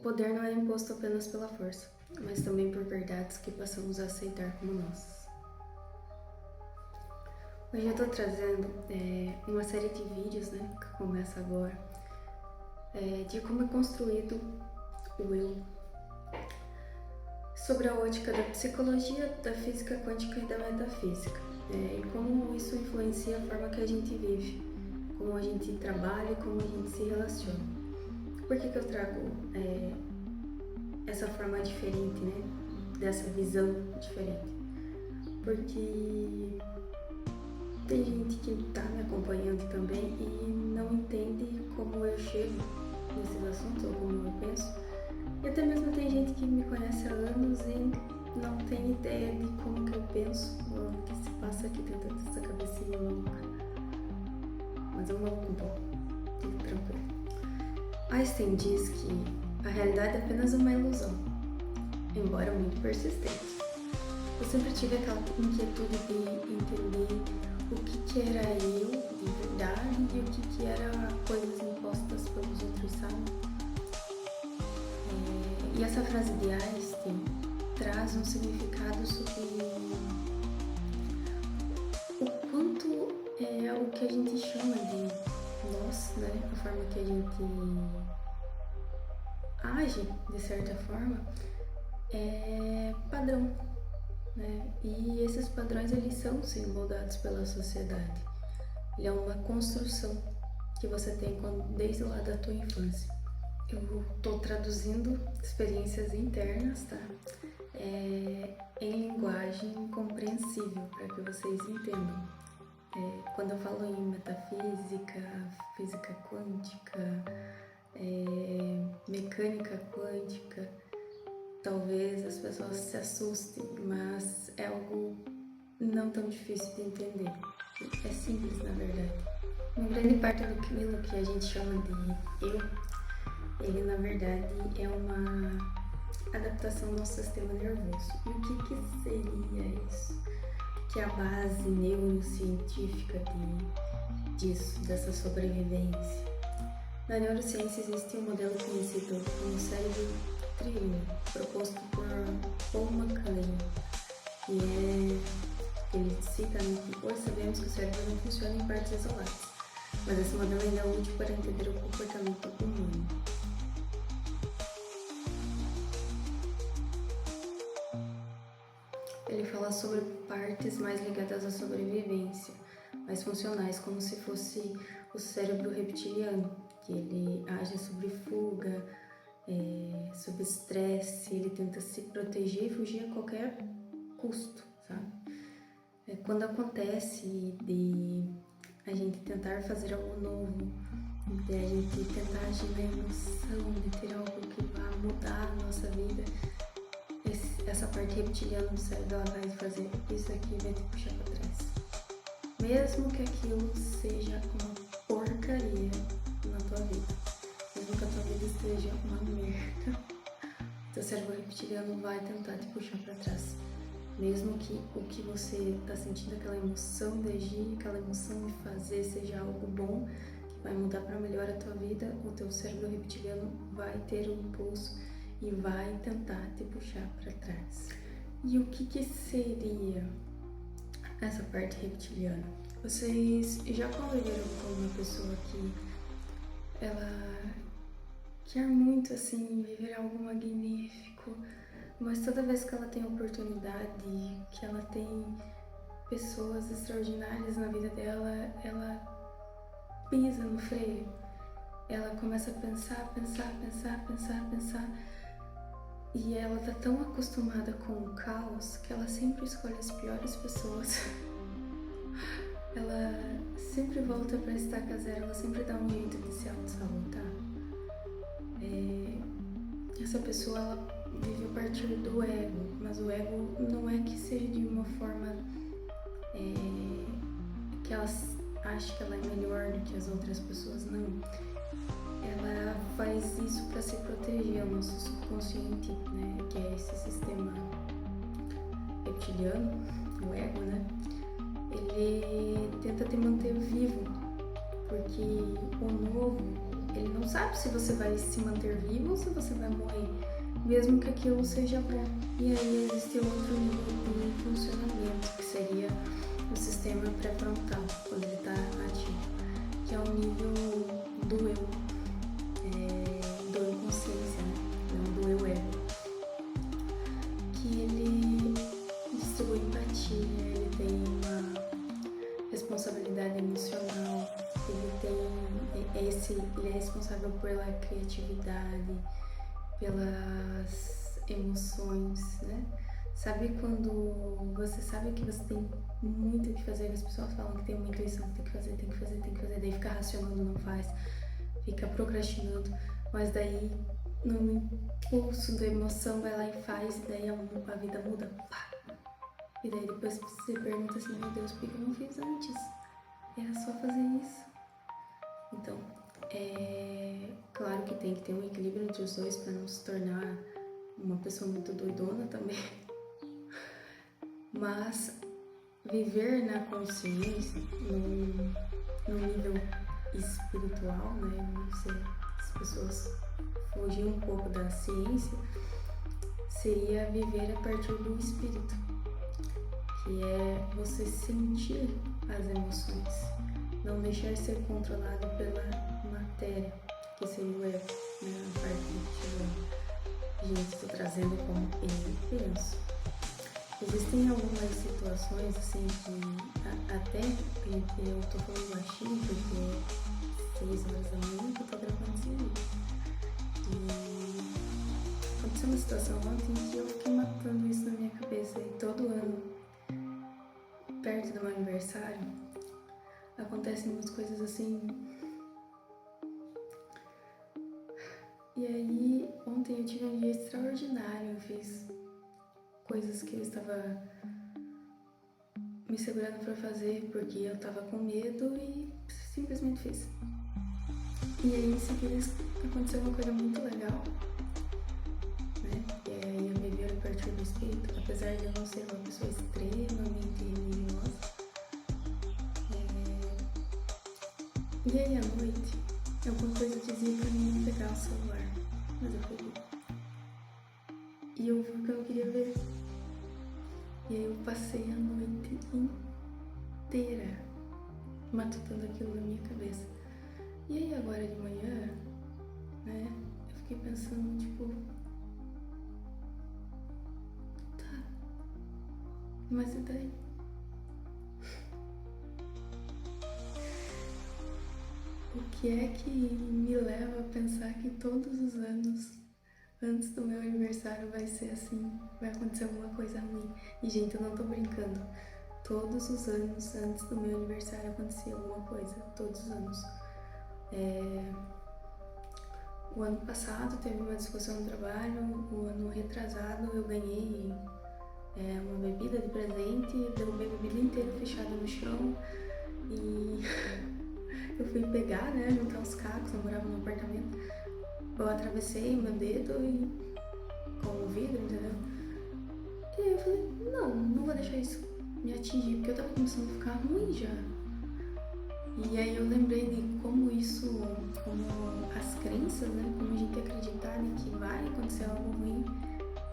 poder não é imposto apenas pela força, mas também por verdades que passamos a aceitar como nossas. Hoje eu estou trazendo uma série de vídeos, né, que começa agora, de como é construído o eu, sobre a ótica da psicologia, da física quântica e da metafísica, e como isso influencia a forma que a gente vive, como a gente trabalha e como a gente se relaciona. Por que eu trago essa forma diferente, né, dessa visão diferente? Porque tem gente que está me acompanhando também e não entende como eu chego nesses assuntos ou como eu penso. E até mesmo tem gente que me conhece há anos e não tem ideia de como que eu penso ou o que se passa aqui dentro dessa cabecinha maluca. Mas eu maluco um pouco, fique tranquilo. Einstein diz que a realidade é apenas uma ilusão, embora muito persistente. Eu sempre tive aquela inquietude de entender o que era eu de verdade e o que era coisas impostas pelos outros, sabe? E essa frase de Einstein traz um significado sobre o quanto é o que a gente chama de nós, né? A forma que a gente age, de certa forma, é padrão, né? E esses padrões, eles são sim moldados pela sociedade. Ele é uma construção que você tem desde lá da tua infância. Eu estou traduzindo experiências internas, tá? Em linguagem compreensível, para que vocês entendam. Quando eu falo em metafísica, física quântica, mecânica quântica, talvez as pessoas se assustem, mas é algo não tão difícil de entender. É simples, na verdade. Uma grande parte daquilo que a gente chama de eu, ele na verdade é uma adaptação do nosso sistema nervoso. E o que seria isso? Que é a base neurocientífica disso, dessa sobrevivência. Na neurociência existe um modelo conhecido como cérebro triângulo, proposto por Paul MacLean, e ele cita que hoje sabemos que o cérebro não funciona em partes isoladas, mas esse modelo ainda é útil para entender o comportamento humano. Ele fala sobre partes mais ligadas à sobrevivência, mais funcionais, como se fosse o cérebro reptiliano, que ele age sobre fuga, sobre estresse, ele tenta se proteger e fugir a qualquer custo, sabe? Quando acontece de a gente tentar fazer algo novo, de a gente tentar agir na emoção, de ter algo que vá mudar a nossa vida, essa parte reptiliana do cérebro, ela vai fazer isso aqui, vai te puxar para trás. Mesmo que aquilo seja uma porcaria na tua vida, mesmo que a tua vida esteja uma merda, teu cérebro reptiliano vai tentar te puxar para trás. Mesmo que o que você está sentindo, aquela emoção de agir, aquela emoção de fazer seja algo bom, que vai mudar para melhor a tua vida, o teu cérebro reptiliano vai ter um impulso e vai tentar te puxar para trás. E o que seria essa parte reptiliana? Vocês já conviveram com uma pessoa que ela quer muito assim viver algo magnífico, mas toda vez que ela tem oportunidade, que ela tem pessoas extraordinárias na vida dela, ela pisa no freio. Ela começa a pensar, e ela tá tão acostumada com o caos que ela sempre escolhe as piores pessoas. Ela sempre volta pra estaca zero, ela sempre dá um jeito de se auto-sabotar. Essa pessoa, ela vive a partir do ego, mas o ego não é que seja de uma forma que ela acha que ela é melhor do que as outras pessoas, não. Ela faz isso para se proteger, o nosso subconsciente, né, que é esse sistema reptiliano, o ego, né, ele tenta te manter vivo, porque o novo, ele não sabe se você vai se manter vivo ou se você vai morrer mesmo que aquilo seja bom. E aí existe outro nível de funcionamento, que seria o sistema pré-frontal, quando ele está ativo, que é o nível do eu, do eu consciência, né? Não do eu ego, que ele distribui empatia, ele tem uma responsabilidade emocional, ele é responsável pela criatividade, pelas emoções, né? Sabe quando você sabe que você tem muito o que fazer, as pessoas falam que tem uma intuição, que tem que fazer, daí fica racionando, não faz, fica procrastinando, mas daí no impulso da emoção vai lá e faz, e daí a vida muda, pá. E daí depois você pergunta assim, meu Deus, por que eu não fiz antes? Era só fazer isso. Então, claro que tem que ter um equilíbrio entre os dois para não se tornar uma pessoa muito doidona também. Mas viver na consciência, num nível espiritual, né? As pessoas fugir um pouco da ciência, seria viver a partir do espírito, que é você sentir as emoções, não deixar ser controlado pela matéria, que seria o ego, né? A parte que gente, estou trazendo como eu penso. Existem algumas situações assim que até eu tô falando baixinho porque é 6 horas da manhã que eu tô gravando esse vídeo. E aconteceu uma situação ontem que eu fiquei matando isso na minha cabeça, e todo ano, perto do meu aniversário, acontecem umas coisas assim. E aí, ontem eu tive um dia extraordinário, eu fiz coisas que eu estava me segurando pra fazer porque eu tava com medo e simplesmente fiz. E aí, em seguida, aconteceu uma coisa muito legal, né? E aí eu me vi a partir do espírito, apesar de eu não ser uma pessoa extremamente religiosa. E aí, à noite, alguma coisa dizia pra mim não pegar o celular, mas eu peguei. E eu vi o que eu não queria ver. E aí eu passei a noite inteira matutando aquilo na minha cabeça. E aí agora de manhã, né, eu fiquei pensando, tipo, tá, mas e daí? O que é que me leva a pensar que todos os anos antes do meu aniversário vai ser assim, vai acontecer alguma coisa ruim? E gente, eu não tô brincando. Todos os anos antes do meu aniversário acontecia alguma coisa, todos os anos. O ano passado teve uma discussão no trabalho, o ano retrasado eu ganhei uma bebida de presente, derrubei a bebida inteira fechada no chão e eu fui pegar, né, juntar os cacos, eu morava num apartamento, eu atravessei o meu dedo e com o vidro, entendeu? E aí eu falei, não vou deixar isso me atingir, porque eu tava começando a ficar ruim já. E aí eu lembrei de como isso, como as crenças, né, como a gente acreditar em que vai acontecer algo ruim,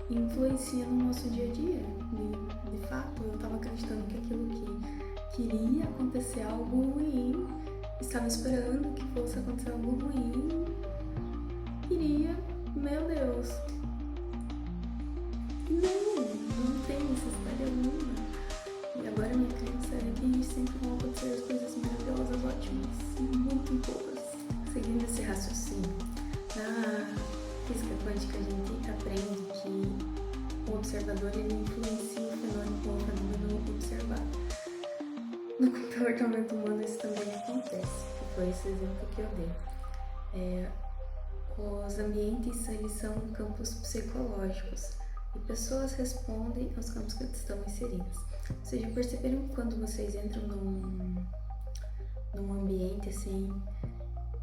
influencia no nosso dia a dia. De fato, eu tava acreditando que aquilo que queria acontecer algo ruim, estava esperando que fosse acontecer algo ruim, iria, meu Deus, não tem necessidade alguma. E agora minha crença é que sempre vão acontecer as coisas maravilhosas, ótimas, muito boas. Seguindo esse raciocínio, na física quântica a gente aprende que o observador ele influencia o fenômeno observado. No comportamento humano isso também acontece, que foi esse exemplo que eu dei. Os ambientes eles são campos psicológicos e pessoas respondem aos campos que estão inseridas. Ou seja, perceberam que quando vocês entram num ambiente assim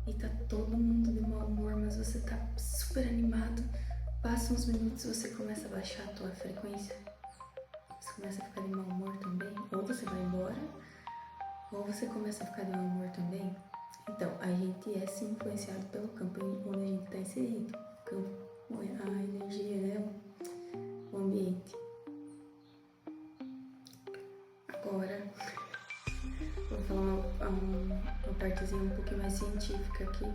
e tá todo mundo de mau humor, mas você tá super animado, passa uns minutos e você começa a baixar a tua frequência, você começa a ficar de mau humor também, ou você vai embora, ou você começa a ficar de mau humor também. Então, a gente é sim influenciado pelo campo onde a gente está inserido, a energia, pouquinho mais científica aqui,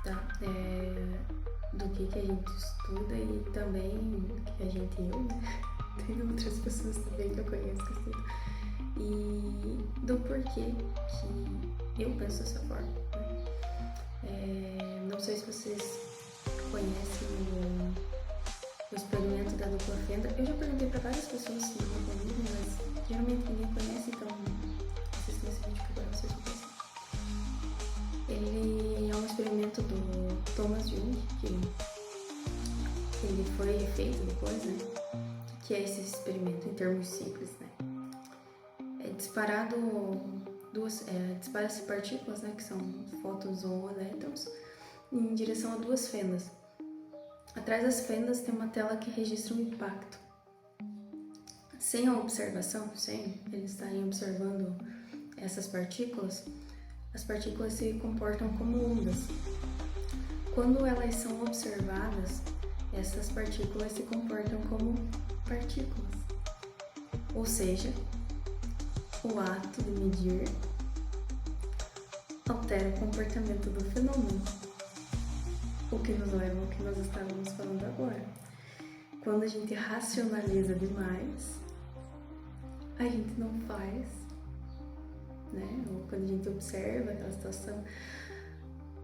tá? Do que a gente estuda e também que a gente, né? Tem outras pessoas também que eu conheço que estudam. E do porquê que eu penso dessa forma, né? Não sei se vocês conhecem o experimento da dupla fenda. Eu já perguntei para várias pessoas se não comigo, mas geralmente ninguém conhece, então assistam esse vídeo que agora vocês vão conhecer. Ele é um experimento do Thomas Jung, que ele foi feito depois, né? O que é esse experimento em termos simples, né? Dispara-se partículas, né, que são fótons ou elétrons, em direção a duas fendas. Atrás das fendas tem uma tela que registra o impacto. Sem a observação, sem eles estarem observando essas partículas, as partículas se comportam como ondas. Quando elas são observadas, essas partículas se comportam como partículas. Ou seja, o ato de medir altera o comportamento do fenômeno. O que nos leva ao que nós estávamos falando agora. Quando a gente racionaliza demais, a gente não faz, né? Ou quando a gente observa aquela situação,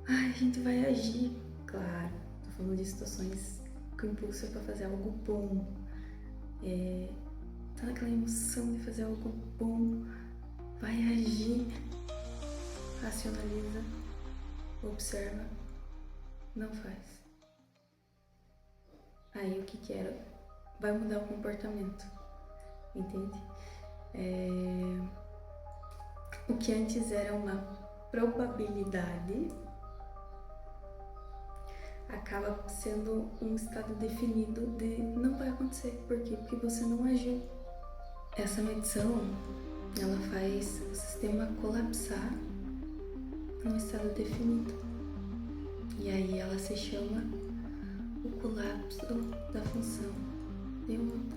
a gente vai agir. Claro, tô falando de situações que o impulso é para fazer algo bom. Tá naquela emoção de fazer algo bom, vai agir, racionaliza, observa, não faz. Aí o que era? Vai mudar o comportamento, entende? O que antes era uma probabilidade acaba sendo um estado definido de não vai acontecer. Por quê? Porque você não agiu. Essa medição, ela faz o sistema colapsar num estado definido. E aí ela se chama o colapso da função de onda.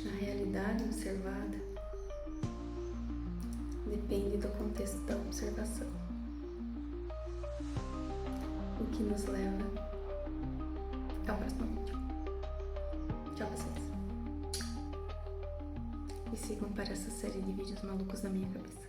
A realidade observada depende do contexto da observação. O que nos leva ao próximo vídeo. Tchau, vocês. E sigam para essa série de vídeos malucos na minha cabeça.